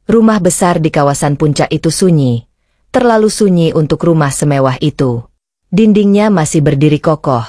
Rumah besar di kawasan puncak itu sunyi, terlalu sunyi untuk rumah semewah itu. Dindingnya masih berdiri kokoh,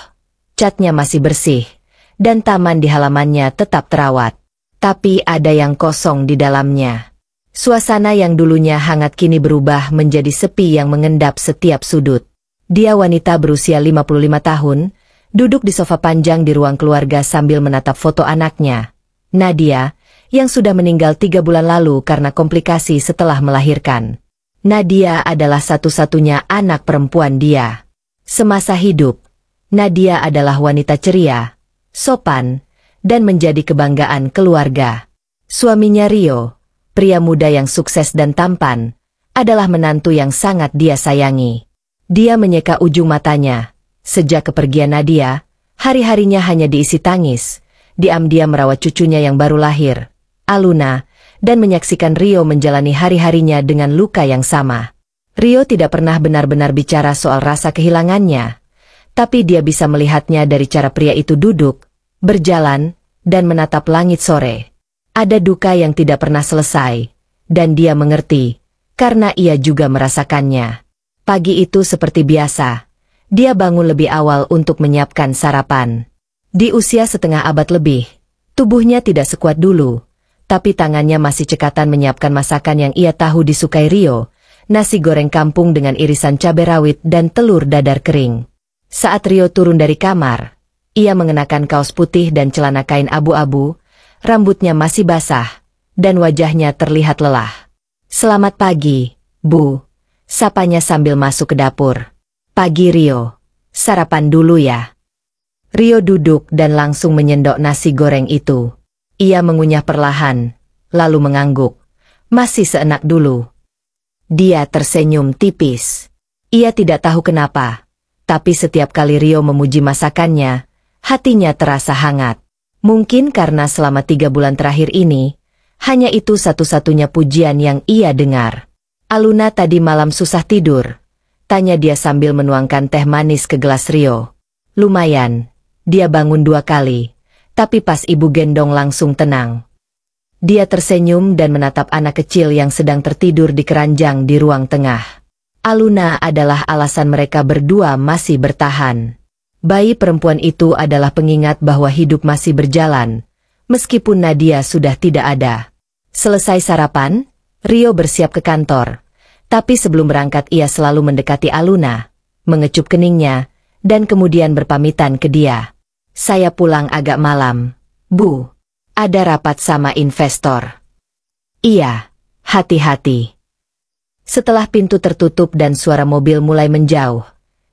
catnya masih bersih, dan taman di halamannya tetap terawat. Tapi ada yang kosong di dalamnya. Suasana yang dulunya hangat kini berubah menjadi sepi yang mengendap setiap sudut. Dia wanita berusia 55 tahun, duduk di sofa panjang di ruang keluarga sambil menatap foto anaknya, Nadia, yang sudah meninggal 3 bulan lalu karena komplikasi setelah melahirkan. Nadia adalah satu-satunya anak perempuan dia. Semasa hidup, Nadia adalah wanita ceria, sopan, dan menjadi kebanggaan keluarga. Suaminya Rio, pria muda yang sukses dan tampan, adalah menantu yang sangat dia sayangi. Dia menyeka ujung matanya. Sejak kepergian Nadia, hari-harinya hanya diisi tangis. Diam-diam merawat cucunya yang baru lahir, Aluna, dan menyaksikan Rio menjalani hari-harinya dengan luka yang sama. Rio tidak pernah benar-benar bicara soal rasa kehilangannya, tapi dia bisa melihatnya dari cara pria itu duduk, berjalan, dan menatap langit sore. Ada duka yang tidak pernah selesai, dan dia mengerti, karena ia juga merasakannya. Pagi itu seperti biasa, dia bangun lebih awal untuk menyiapkan sarapan. Di usia setengah abad lebih, tubuhnya tidak sekuat dulu, tapi tangannya masih cekatan menyiapkan masakan yang ia tahu disukai Rio, nasi goreng kampung dengan irisan cabai rawit dan telur dadar kering. Saat Rio turun dari kamar, ia mengenakan kaos putih dan celana kain abu-abu, rambutnya masih basah, dan wajahnya terlihat lelah. "Selamat pagi, Bu," sapanya sambil masuk ke dapur. "Pagi Rio, sarapan dulu ya." Rio duduk dan langsung menyendok nasi goreng itu. Ia mengunyah perlahan, lalu mengangguk. Masih seenak dulu. Dia tersenyum tipis. Ia tidak tahu kenapa, tapi setiap kali Rio memuji masakannya, hatinya terasa hangat. Mungkin karena selama 3 bulan terakhir ini, hanya itu satu-satunya pujian yang ia dengar. "Aluna tadi malam susah tidur?" tanya dia sambil menuangkan teh manis ke gelas Rio. "Lumayan, dia bangun 2 kali, tapi pas ibu gendong langsung tenang." Dia tersenyum dan menatap anak kecil yang sedang tertidur di keranjang di ruang tengah. Aluna adalah alasan mereka berdua masih bertahan. Bayi perempuan itu adalah pengingat bahwa hidup masih berjalan, meskipun Nadia sudah tidak ada. Selesai sarapan, Rio bersiap ke kantor. Tapi sebelum berangkat ia selalu mendekati Aluna, mengecup keningnya, dan kemudian berpamitan ke dia. "Saya pulang agak malam, Bu. Ada rapat sama investor." "Iya, hati-hati." Setelah pintu tertutup dan suara mobil mulai menjauh,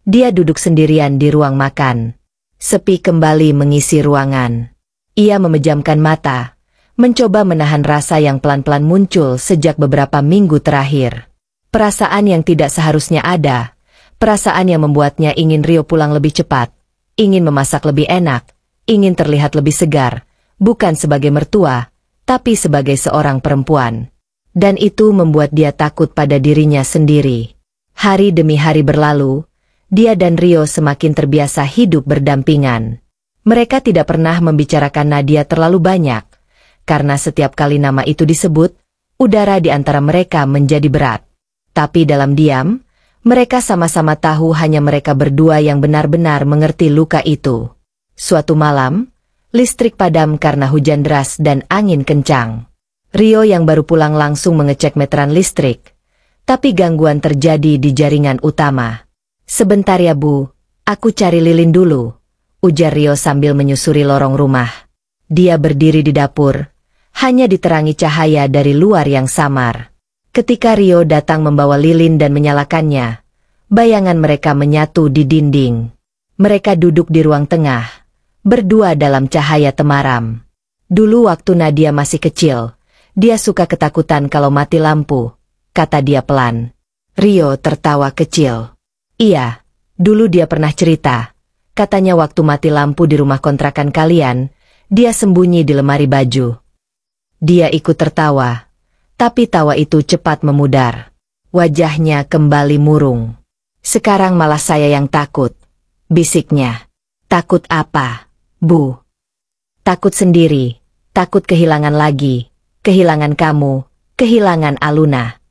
dia duduk sendirian di ruang makan. Sepi kembali mengisi ruangan. Ia memejamkan mata, mencoba menahan rasa yang pelan-pelan muncul sejak beberapa minggu terakhir. Perasaan yang tidak seharusnya ada, perasaan yang membuatnya ingin Rio pulang lebih cepat, ingin memasak lebih enak, ingin terlihat lebih segar, bukan sebagai mertua, tapi sebagai seorang perempuan. Dan itu membuat dia takut pada dirinya sendiri. Hari demi hari berlalu, dia dan Rio semakin terbiasa hidup berdampingan. Mereka tidak pernah membicarakan Nadia terlalu banyak, karena setiap kali nama itu disebut, udara di antara mereka menjadi berat. Tapi dalam diam, mereka sama-sama tahu hanya mereka berdua yang benar-benar mengerti luka itu. Suatu malam, listrik padam karena hujan deras dan angin kencang. Rio yang baru pulang langsung mengecek meteran listrik, tapi gangguan terjadi di jaringan utama. "Sebentar ya Bu, aku cari lilin dulu," ujar Rio sambil menyusuri lorong rumah. Dia berdiri di dapur, hanya diterangi cahaya dari luar yang samar. Ketika Rio datang membawa lilin dan menyalakannya, bayangan mereka menyatu di dinding. Mereka duduk di ruang tengah, berdua dalam cahaya temaram. "Dulu waktu Nadia masih kecil, dia suka ketakutan kalau mati lampu," kata dia pelan. Rio tertawa kecil. "Iya, dulu dia pernah cerita. Katanya waktu mati lampu di rumah kontrakan kalian, dia sembunyi di lemari baju." Dia ikut tertawa, tapi tawa itu cepat memudar. Wajahnya kembali murung. "Sekarang malah saya yang takut," bisiknya. "Takut apa, Bu?" "Takut sendiri, takut kehilangan lagi, kehilangan kamu, kehilangan Aluna.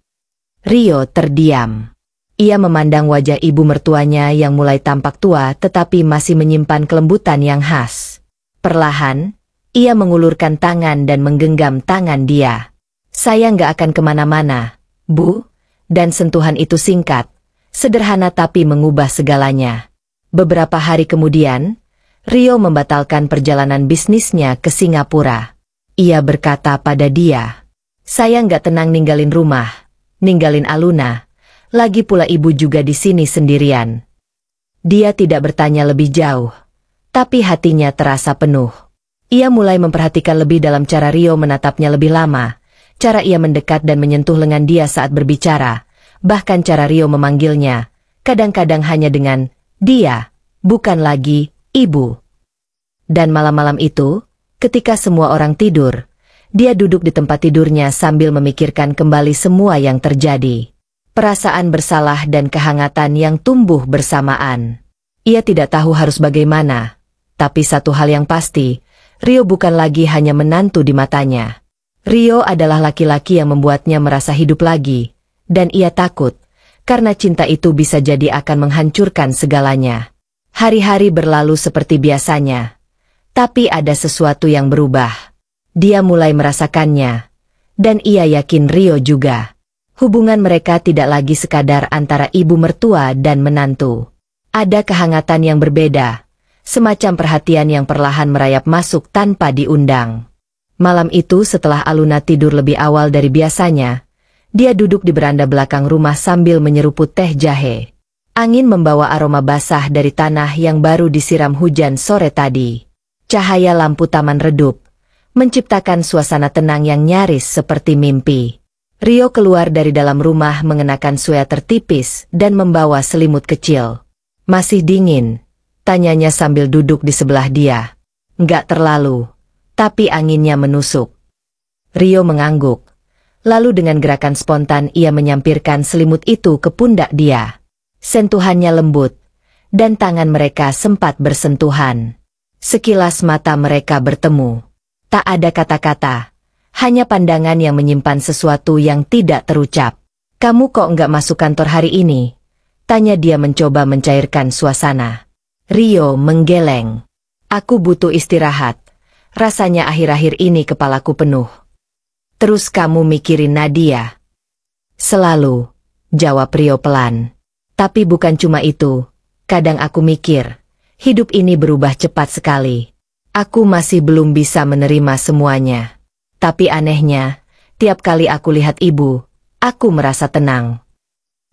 Rio terdiam. Ia memandang wajah ibu mertuanya yang mulai tampak tua tetapi masih menyimpan kelembutan yang khas. Perlahan, ia mengulurkan tangan dan menggenggam tangan dia. "Saya nggak akan kemana-mana, Bu." Dan sentuhan itu singkat, sederhana tapi mengubah segalanya. Beberapa hari kemudian, Rio membatalkan perjalanan bisnisnya ke Singapura. Ia berkata pada dia, "Saya nggak tenang ninggalin rumah, ninggalin Aluna, lagi pula ibu juga di sini sendirian." Dia tidak bertanya lebih jauh, tapi hatinya terasa penuh. Ia mulai memperhatikan lebih dalam cara Rio menatapnya lebih lama, cara ia mendekat dan menyentuh lengan dia saat berbicara, bahkan cara Rio memanggilnya, kadang-kadang hanya dengan dia, bukan lagi ibu. Dan malam-malam itu, ketika semua orang tidur, dia duduk di tempat tidurnya sambil memikirkan kembali semua yang terjadi. Perasaan bersalah dan kehangatan yang tumbuh bersamaan. Ia tidak tahu harus bagaimana, tapi satu hal yang pasti, Rio bukan lagi hanya menantu di matanya. Rio adalah laki-laki yang membuatnya merasa hidup lagi, dan ia takut, karena cinta itu bisa jadi akan menghancurkan segalanya. Hari-hari berlalu seperti biasanya, tapi ada sesuatu yang berubah. Dia mulai merasakannya, dan ia yakin Rio juga. Hubungan mereka tidak lagi sekadar antara ibu mertua dan menantu. Ada kehangatan yang berbeda, semacam perhatian yang perlahan merayap masuk tanpa diundang. Malam itu setelah Aluna tidur lebih awal dari biasanya, dia duduk di beranda belakang rumah sambil menyeruput teh jahe. Angin membawa aroma basah dari tanah yang baru disiram hujan sore tadi. Cahaya lampu taman redup, menciptakan suasana tenang yang nyaris seperti mimpi. Rio keluar dari dalam rumah mengenakan sweater tipis dan membawa selimut kecil. "Masih dingin?" tanyanya sambil duduk di sebelah dia. "Nggak terlalu, tapi anginnya menusuk." Rio mengangguk. Lalu dengan gerakan spontan ia menyampirkan selimut itu ke pundak dia. Sentuhannya lembut, dan tangan mereka sempat bersentuhan. Sekilas mata mereka bertemu. Tak ada kata-kata, hanya pandangan yang menyimpan sesuatu yang tidak terucap. "Kamu kok nggak masuk kantor hari ini?" tanya dia mencoba mencairkan suasana. Rio menggeleng. "Aku butuh istirahat. Rasanya akhir-akhir ini kepalaku penuh." "Terus kamu mikirin Nadia?" "Selalu," jawab Rio pelan. "Tapi bukan cuma itu, kadang aku mikir, hidup ini berubah cepat sekali. Aku masih belum bisa menerima semuanya. Tapi anehnya, tiap kali aku lihat ibu, aku merasa tenang."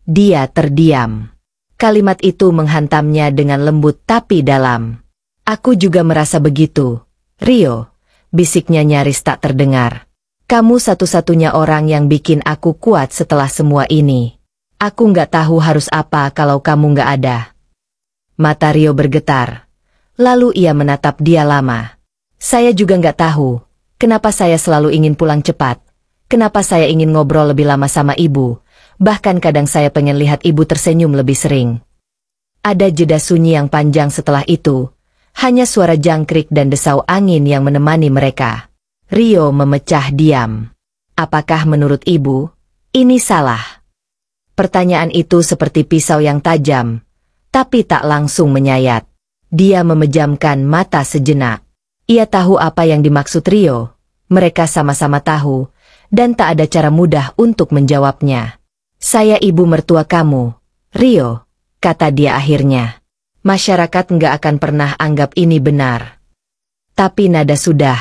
Dia terdiam. Kalimat itu menghantamnya dengan lembut tapi dalam. "Aku juga merasa begitu, Rio," bisiknya nyaris tak terdengar. "Kamu satu-satunya orang yang bikin aku kuat setelah semua ini. Aku nggak tahu harus apa kalau kamu nggak ada." Mata Rio bergetar. Lalu ia menatap dia lama. "Saya juga nggak tahu, kenapa saya selalu ingin pulang cepat. Kenapa saya ingin ngobrol lebih lama sama ibu. Bahkan kadang saya pengen lihat ibu tersenyum lebih sering." Ada jeda sunyi yang panjang setelah itu. Hanya suara jangkrik dan desau angin yang menemani mereka. Rio memecah diam. "Apakah menurut ibu, ini salah?" Pertanyaan itu seperti pisau yang tajam, tapi tak langsung menyayat. Dia memejamkan mata sejenak. Ia tahu apa yang dimaksud Rio. Mereka sama-sama tahu, dan tak ada cara mudah untuk menjawabnya. "Saya ibu mertua kamu, Rio," kata dia akhirnya. "Masyarakat nggak akan pernah anggap ini benar." "Tapi nada sudah,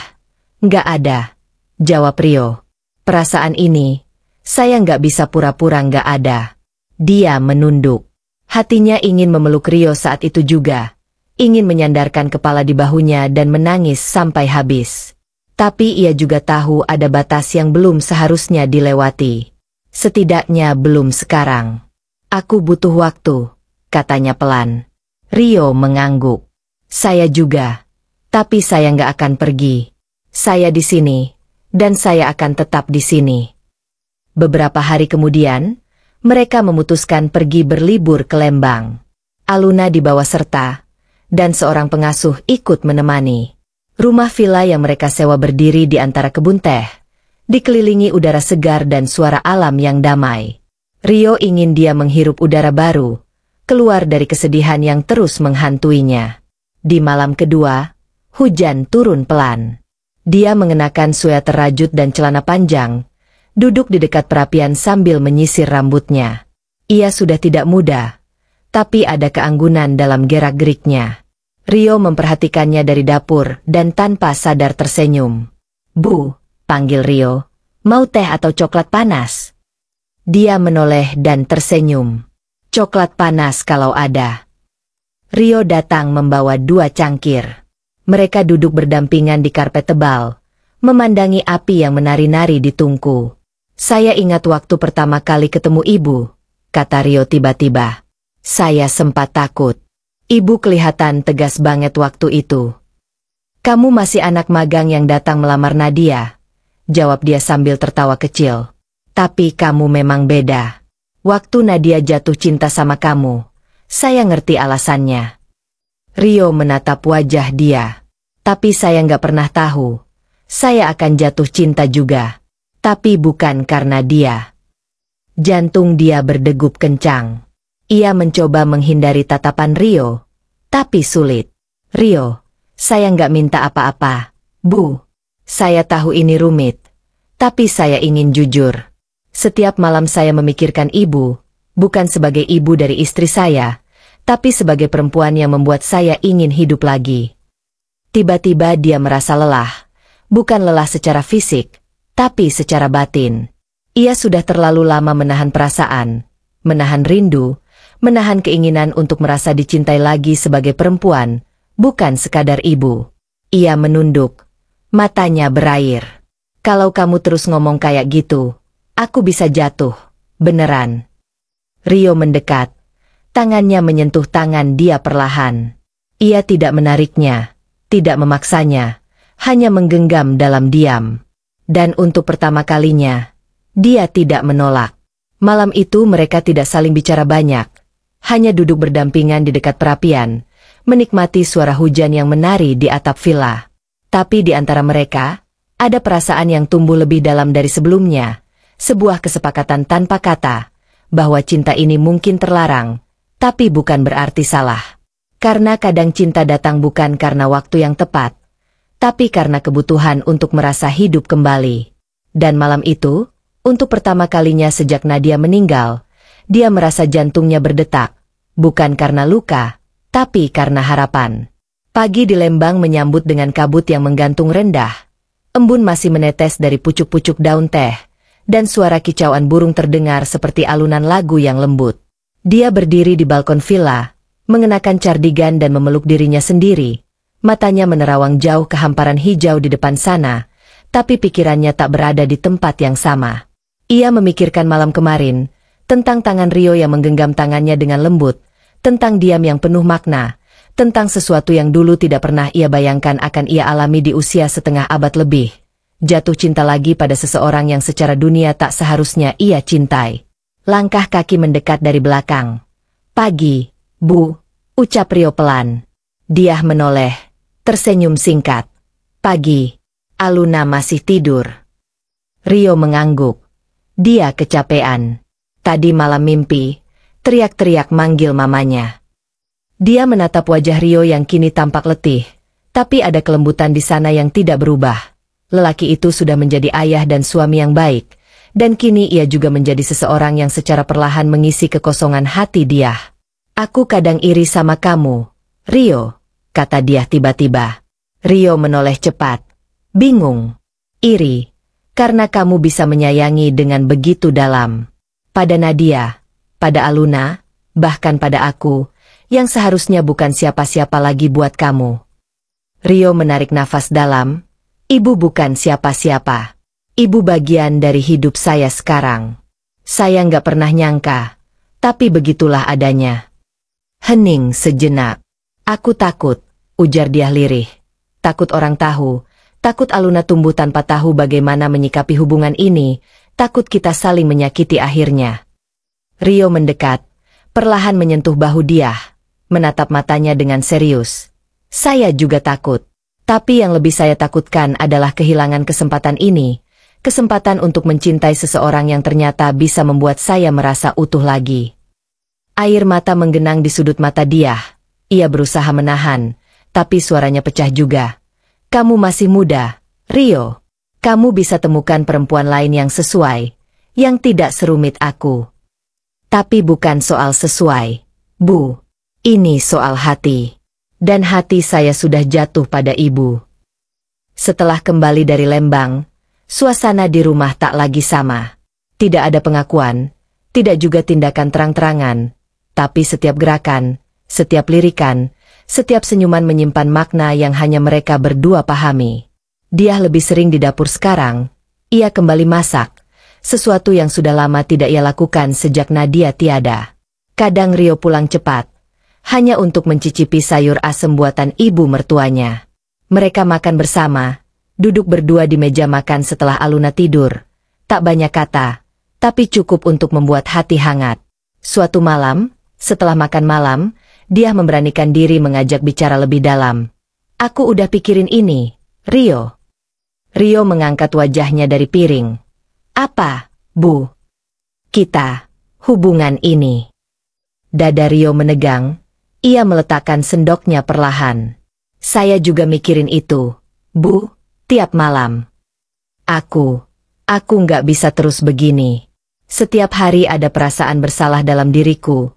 nggak ada," jawab Rio. "Perasaan ini, saya nggak bisa pura-pura nggak ada." Dia menunduk. Hatinya ingin memeluk Rio saat itu juga. Ingin menyandarkan kepala di bahunya dan menangis sampai habis. Tapi ia juga tahu ada batas yang belum seharusnya dilewati. Setidaknya belum sekarang. "Aku butuh waktu," katanya pelan. Rio mengangguk. "Saya juga. Tapi saya nggak akan pergi. Saya di sini, dan saya akan tetap di sini." Beberapa hari kemudian, mereka memutuskan pergi berlibur ke Lembang. Aluna dibawa serta, dan seorang pengasuh ikut menemani. Rumah villa yang mereka sewa berdiri di antara kebun teh, dikelilingi udara segar dan suara alam yang damai. Rio ingin dia menghirup udara baru, keluar dari kesedihan yang terus menghantuinya. Di malam kedua, hujan turun pelan. Dia mengenakan sweater rajut dan celana panjang, duduk di dekat perapian sambil menyisir rambutnya. Ia sudah tidak muda, tapi ada keanggunan dalam gerak-geriknya. Rio memperhatikannya dari dapur dan tanpa sadar tersenyum. "Bu," panggil Rio, "mau teh atau coklat panas?" Dia menoleh dan tersenyum. "Coklat panas kalau ada." Rio datang membawa 2 cangkir. Mereka duduk berdampingan di karpet tebal, memandangi api yang menari-nari di tungku. "Saya ingat waktu pertama kali ketemu ibu," kata Rio tiba-tiba. "Saya sempat takut. Ibu kelihatan tegas banget waktu itu." "Kamu masih anak magang yang datang melamar Nadia," jawab dia sambil tertawa kecil. "Tapi kamu memang beda. Waktu Nadia jatuh cinta sama kamu, saya ngerti alasannya." Rio menatap wajah dia. "Tapi saya nggak pernah tahu. Saya akan jatuh cinta juga. Tapi bukan karena dia." Jantung dia berdegup kencang. Ia mencoba menghindari tatapan Rio, tapi sulit. "Rio, saya nggak minta apa-apa, Bu. Saya tahu ini rumit, tapi saya ingin jujur. Setiap malam saya memikirkan ibu, bukan sebagai ibu dari istri saya, tapi sebagai perempuan yang membuat saya ingin hidup lagi." Tiba-tiba dia merasa lelah, bukan lelah secara fisik, tapi secara batin. Ia sudah terlalu lama menahan perasaan, menahan rindu, menahan keinginan untuk merasa dicintai lagi sebagai perempuan, bukan sekadar ibu. Ia menunduk, matanya berair. "Kalau kamu terus ngomong kayak gitu, aku bisa jatuh, beneran." Rio mendekat, tangannya menyentuh tangan dia perlahan. Ia tidak menariknya, tidak memaksanya, hanya menggenggam dalam diam. Dan untuk pertama kalinya, dia tidak menolak. Malam itu mereka tidak saling bicara banyak, hanya duduk berdampingan di dekat perapian, menikmati suara hujan yang menari di atap villa. Tapi di antara mereka, ada perasaan yang tumbuh lebih dalam dari sebelumnya, sebuah kesepakatan tanpa kata, bahwa cinta ini mungkin terlarang, tapi bukan berarti salah. Karena kadang cinta datang bukan karena waktu yang tepat, tapi karena kebutuhan untuk merasa hidup kembali. Dan malam itu, untuk pertama kalinya sejak Nadia meninggal, dia merasa jantungnya berdetak, bukan karena luka, tapi karena harapan. Pagi di Lembang menyambut dengan kabut yang menggantung rendah. Embun masih menetes dari pucuk-pucuk daun teh, dan suara kicauan burung terdengar seperti alunan lagu yang lembut. Dia berdiri di balkon villa, mengenakan cardigan dan memeluk dirinya sendiri. Matanya menerawang jauh ke hamparan hijau di depan sana, tapi pikirannya tak berada di tempat yang sama. Ia memikirkan malam kemarin, tentang tangan Rio yang menggenggam tangannya dengan lembut, tentang diam yang penuh makna, tentang sesuatu yang dulu tidak pernah ia bayangkan akan ia alami di usia setengah abad lebih. Jatuh cinta lagi pada seseorang yang secara dunia tak seharusnya ia cintai. Langkah kaki mendekat dari belakang. "Pagi, Bu," ucap Rio pelan. Dia menoleh, tersenyum singkat. "Pagi, Aluna masih tidur." Rio mengangguk. Dia kecapean. Tadi malam mimpi, teriak-teriak manggil mamanya. Dia menatap wajah Rio yang kini tampak letih, tapi ada kelembutan di sana yang tidak berubah. Lelaki itu sudah menjadi ayah dan suami yang baik, dan kini ia juga menjadi seseorang yang secara perlahan mengisi kekosongan hati dia. "Aku kadang iri sama kamu, Rio," kata dia tiba-tiba. Rio menoleh cepat. "Bingung." "Iri, karena kamu bisa menyayangi dengan begitu dalam. Pada Nadia, pada Aluna, bahkan pada aku, yang seharusnya bukan siapa-siapa lagi buat kamu." Rio menarik nafas dalam. "Ibu bukan siapa-siapa. Ibu bagian dari hidup saya sekarang. Saya nggak pernah nyangka, tapi begitulah adanya." Hening sejenak. "Aku takut," ujar dia lirih. "Takut orang tahu, takut Aluna tumbuh tanpa tahu bagaimana menyikapi hubungan ini, takut kita saling menyakiti akhirnya." Rio mendekat, perlahan menyentuh bahu dia, menatap matanya dengan serius. "Saya juga takut. Tapi yang lebih saya takutkan adalah kehilangan kesempatan ini, kesempatan untuk mencintai seseorang yang ternyata bisa membuat saya merasa utuh lagi. Air mata menggenang di sudut mata dia. Ia berusaha menahan, tapi suaranya pecah juga. Kamu masih muda, Rio. Kamu bisa temukan perempuan lain yang sesuai, yang tidak serumit aku. Tapi bukan soal sesuai, Bu. Ini soal hati. Dan hati saya sudah jatuh pada ibu. Setelah kembali dari Lembang, suasana di rumah tak lagi sama. Tidak ada pengakuan, tidak juga tindakan terang-terangan, tapi setiap gerakan, setiap lirikan, setiap senyuman menyimpan makna yang hanya mereka berdua pahami. Dia lebih sering di dapur sekarang, ia kembali masak, sesuatu yang sudah lama tidak ia lakukan sejak Nadia tiada. Kadang Rio pulang cepat, hanya untuk mencicipi sayur asem buatan ibu mertuanya. Mereka makan bersama, duduk berdua di meja makan setelah Aluna tidur. Tak banyak kata, tapi cukup untuk membuat hati hangat. Suatu malam, setelah makan malam, dia memberanikan diri mengajak bicara lebih dalam. Aku udah pikirin ini, Rio. Rio mengangkat wajahnya dari piring. Apa, Bu? Kita, hubungan ini. Dada Rio menegang, ia meletakkan sendoknya perlahan. Saya juga mikirin itu, Bu, tiap malam. Aku nggak bisa terus begini. Setiap hari ada perasaan bersalah dalam diriku,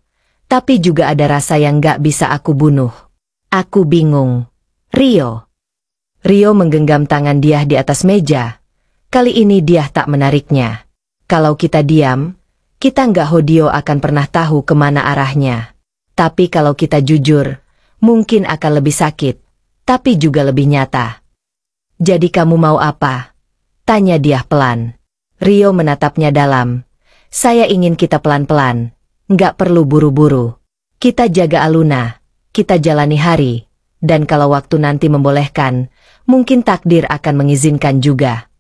tapi juga ada rasa yang nggak bisa aku bunuh. Aku bingung. Rio. Rio menggenggam tangan dia di atas meja. Kali ini dia tak menariknya. Kalau kita diam, kita nggak Hodio akan pernah tahu kemana arahnya. Tapi kalau kita jujur, mungkin akan lebih sakit, tapi juga lebih nyata. Jadi kamu mau apa? Tanya dia pelan. Rio menatapnya dalam. Saya ingin kita pelan-pelan, nggak perlu buru-buru. Kita jaga Aluna, kita jalani hari, dan kalau waktu nanti membolehkan, mungkin takdir akan mengizinkan juga.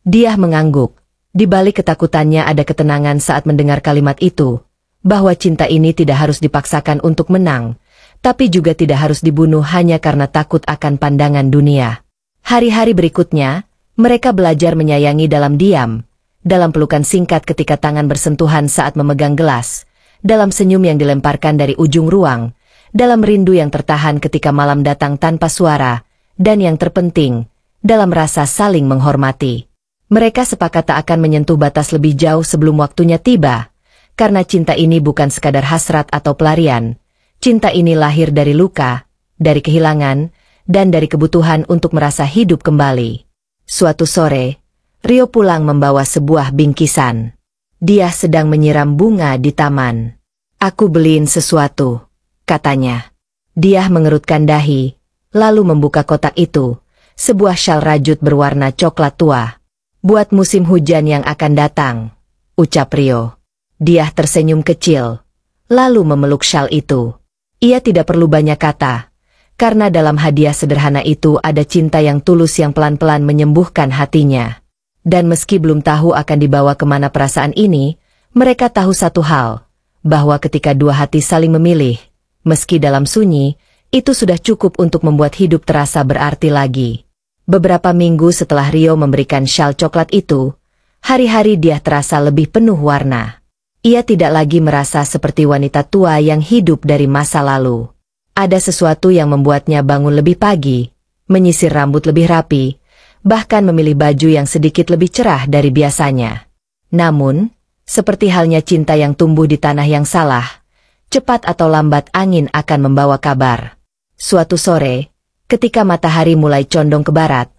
Dia mengangguk. Di balik ketakutannya ada ketenangan saat mendengar kalimat itu. Bahwa cinta ini tidak harus dipaksakan untuk menang, tapi juga tidak harus dibunuh hanya karena takut akan pandangan dunia. Hari-hari berikutnya, mereka belajar menyayangi dalam diam, dalam pelukan singkat ketika tangan bersentuhan saat memegang gelas, dalam senyum yang dilemparkan dari ujung ruang, dalam rindu yang tertahan ketika malam datang tanpa suara, dan yang terpenting, dalam rasa saling menghormati. Mereka sepakat tak akan menyentuh batas lebih jauh sebelum waktunya tiba. Karena cinta ini bukan sekadar hasrat atau pelarian. Cinta ini lahir dari luka, dari kehilangan, dan dari kebutuhan untuk merasa hidup kembali. Suatu sore, Rio pulang membawa sebuah bingkisan. Dia sedang menyiram bunga di taman. Aku beliin sesuatu, katanya. Dia mengerutkan dahi, lalu membuka kotak itu, sebuah syal rajut berwarna coklat tua. Buat musim hujan yang akan datang, ucap Rio. Dia tersenyum kecil, lalu memeluk syal itu. Ia tidak perlu banyak kata, karena dalam hadiah sederhana itu ada cinta yang tulus yang pelan-pelan menyembuhkan hatinya. Dan meski belum tahu akan dibawa kemana perasaan ini, mereka tahu satu hal, bahwa ketika dua hati saling memilih, meski dalam sunyi, itu sudah cukup untuk membuat hidup terasa berarti lagi. Beberapa minggu setelah Rio memberikan syal coklat itu, hari-hari dia terasa lebih penuh warna. Ia tidak lagi merasa seperti wanita tua yang hidup dari masa lalu. Ada sesuatu yang membuatnya bangun lebih pagi, menyisir rambut lebih rapi, bahkan memilih baju yang sedikit lebih cerah dari biasanya. Namun, seperti halnya cinta yang tumbuh di tanah yang salah, cepat atau lambat angin akan membawa kabar. Suatu sore, ketika matahari mulai condong ke barat,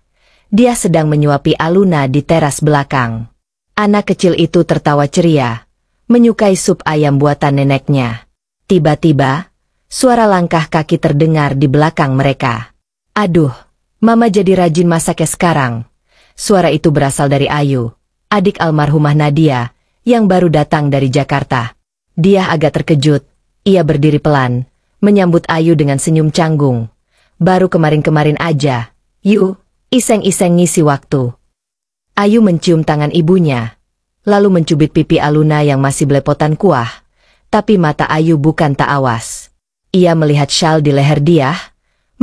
dia sedang menyuapi Aluna di teras belakang. Anak kecil itu tertawa ceria, menyukai sup ayam buatan neneknya. Tiba-tiba, suara langkah kaki terdengar di belakang mereka. Aduh, Mama jadi rajin masaknya sekarang. Suara itu berasal dari Ayu, adik almarhumah Nadia, yang baru datang dari Jakarta. Dia agak terkejut, ia berdiri pelan, menyambut Ayu dengan senyum canggung. Baru kemarin-kemarin aja, yuk, iseng-iseng ngisi waktu. Ayu mencium tangan ibunya, lalu mencubit pipi Aluna yang masih belepotan kuah, tapi mata Ayu bukan tak awas. Ia melihat syal di leher dia,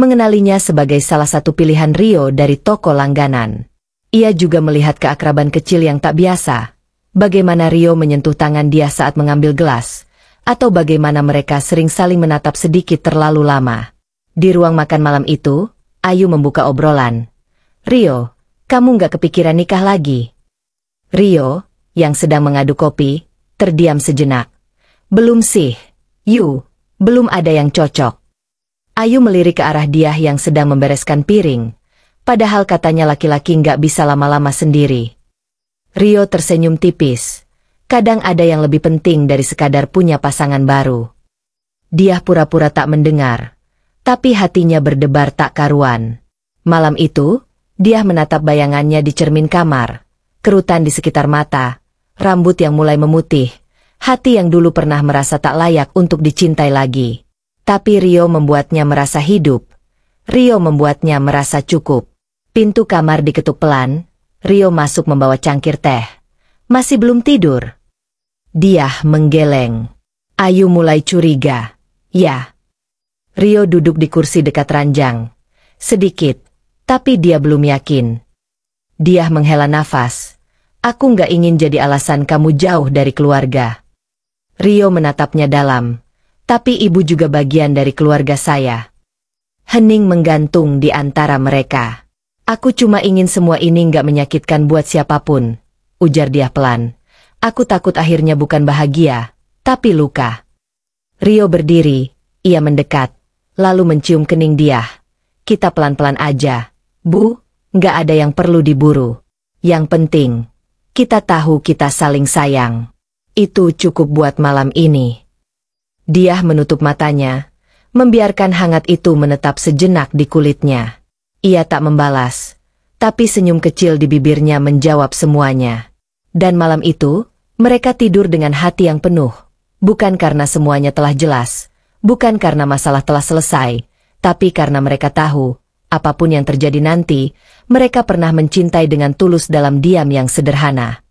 mengenalinya sebagai salah satu pilihan Rio dari toko langganan. Ia juga melihat keakraban kecil yang tak biasa. Bagaimana Rio menyentuh tangan dia saat mengambil gelas, atau bagaimana mereka sering saling menatap sedikit terlalu lama. Di ruang makan malam itu, Ayu membuka obrolan. "Rio, kamu nggak kepikiran nikah lagi?" Rio, yang sedang mengaduk kopi, terdiam sejenak. "Belum sih, Yu, belum ada yang cocok." Ayu melirik ke arah dia yang sedang membereskan piring, padahal katanya laki-laki nggak bisa lama-lama sendiri. Rio tersenyum tipis. Kadang ada yang lebih penting dari sekadar punya pasangan baru. Dia pura-pura tak mendengar, tapi hatinya berdebar tak karuan. Malam itu, dia menatap bayangannya di cermin kamar, kerutan di sekitar mata, rambut yang mulai memutih, hati yang dulu pernah merasa tak layak untuk dicintai lagi. Tapi Rio membuatnya merasa hidup. Rio membuatnya merasa cukup. Pintu kamar diketuk pelan. Rio masuk membawa cangkir teh. "Masih belum tidur?" Dia menggeleng. Ayu mulai curiga. "Ya." Rio duduk di kursi dekat ranjang. Sedikit, tapi dia belum yakin. Dia menghela nafas. "Aku nggak ingin jadi alasan kamu jauh dari keluarga." Rio menatapnya dalam. "Tapi ibu juga bagian dari keluarga saya." Hening menggantung di antara mereka. "Aku cuma ingin semua ini nggak menyakitkan buat siapapun," ujar dia pelan. "Aku takut akhirnya bukan bahagia, tapi luka." Rio berdiri, ia mendekat, lalu mencium kening dia. "Kita pelan-pelan aja, Bu, nggak ada yang perlu diburu. Yang penting, kita tahu kita saling sayang. Itu cukup buat malam ini." Dia menutup matanya, membiarkan hangat itu menetap sejenak di kulitnya. Ia tak membalas, tapi senyum kecil di bibirnya menjawab semuanya. Dan malam itu, mereka tidur dengan hati yang penuh. Bukan karena semuanya telah jelas, bukan karena masalah telah selesai, tapi karena mereka tahu, apapun yang terjadi nanti, mereka pernah mencintai dengan tulus dalam diam yang sederhana.